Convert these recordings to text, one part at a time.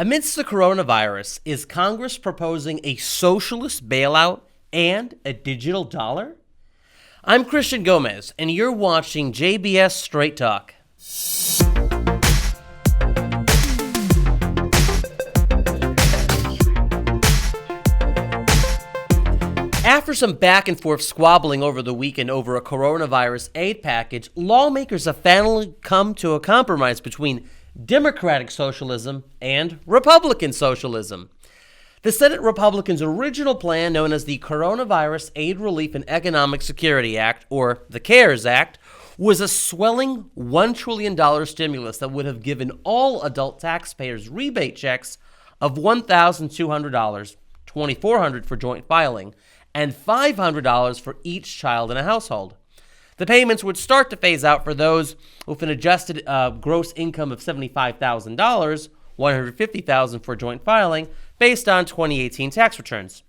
Amidst the coronavirus, is Congress proposing a socialist bailout and a digital dollar? I'm Christian Gomez, and you're watching JBS Straight Talk. After some back and forth squabbling over the weekend over a coronavirus aid package, lawmakers have finally come to a compromise between Democratic socialism and Republican socialism. The Senate Republicans' original plan, known as the Coronavirus Aid, Relief, and Economic Security Act, or the CARES Act, was a swelling $1 trillion stimulus that would have given all adult taxpayers rebate checks of $1,200, $2,400 for joint filing, and $500 for each child in a household. The payments would start to phase out for those with an adjusted gross income of $75,000, $150,000 for joint filing, based on 2018 tax returns.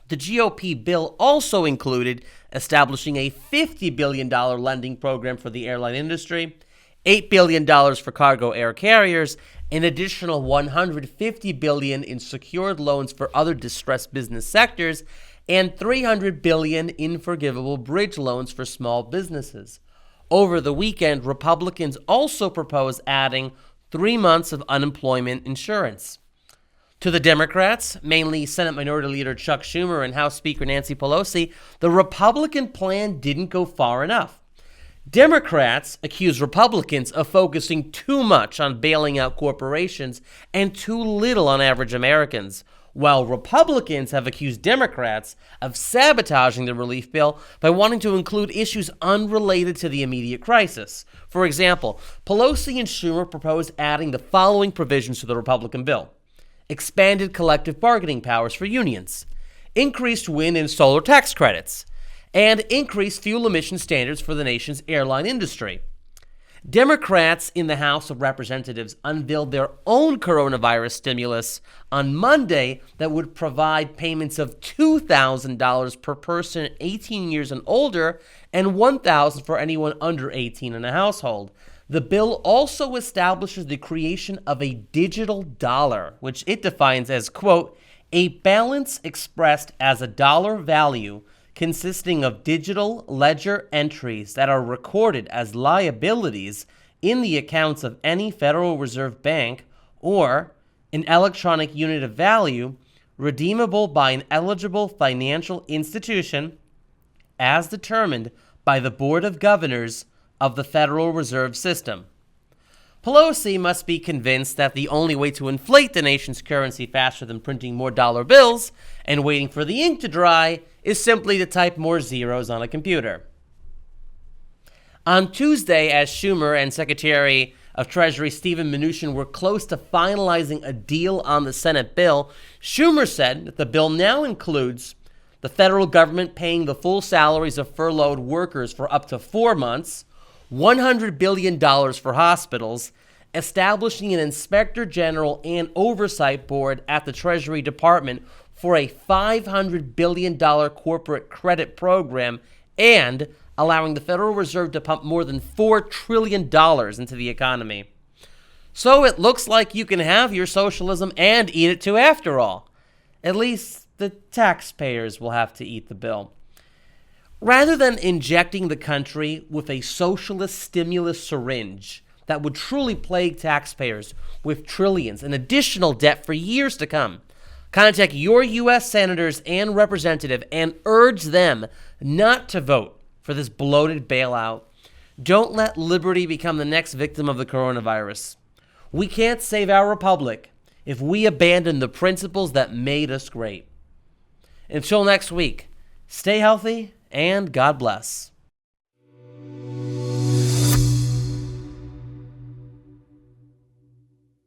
The GOP bill also included establishing a $50 billion lending program for the airline industry, $8 billion for cargo air carriers, an additional $150 billion in secured loans for other distressed business sectors, and $300 billion in forgivable bridge loans for small businesses. Over the weekend, Republicans also proposed adding 3 months of unemployment insurance. To the Democrats, mainly Senate Minority Leader Chuck Schumer and House Speaker Nancy Pelosi, the Republican plan didn't go far enough. Democrats accuse Republicans of focusing too much on bailing out corporations and too little on average Americans, while Republicans have accused Democrats of sabotaging the relief bill by wanting to include issues unrelated to the immediate crisis. For example, Pelosi and Schumer proposed adding the following provisions to the Republican bill: expanded collective bargaining powers for unions, increased wind and solar tax credits, and increased fuel emission standards for the nation's airline industry. Democrats in the House of Representatives unveiled their own coronavirus stimulus on Monday that would provide payments of $2,000 per person 18 years and older and $1,000 for anyone under 18 in a household. The bill also establishes the creation of a digital dollar, which it defines as, quote, a balance expressed as a dollar value consisting of digital ledger entries that are recorded as liabilities in the accounts of any Federal Reserve Bank, or an electronic unit of value redeemable by an eligible financial institution as determined by the Board of Governors of the Federal Reserve System. Pelosi must be convinced that the only way to inflate the nation's currency faster than printing more dollar bills and waiting for the ink to dry is simply to type more zeros on a computer. On Tuesday, as Schumer and Secretary of Treasury Steven Mnuchin were close to finalizing a deal on the Senate bill, Schumer said that the bill now includes the federal government paying the full salaries of furloughed workers for up to 4 months, $100 billion for hospitals, establishing an inspector general and oversight board at the Treasury Department for a $500 billion corporate credit program, and allowing the Federal Reserve to pump more than $4 trillion into the economy. So it looks like you can have your socialism and eat it too after all. At least the taxpayers will have to eat the bill. Rather than injecting the country with a socialist stimulus syringe that would truly plague taxpayers with trillions in additional debt for years to come, contact your U.S. senators and representatives and urge them not to vote for this bloated bailout. Don't let liberty become the next victim of the coronavirus. We can't save our republic if we abandon the principles that made us great. Until next week, stay healthy and God bless.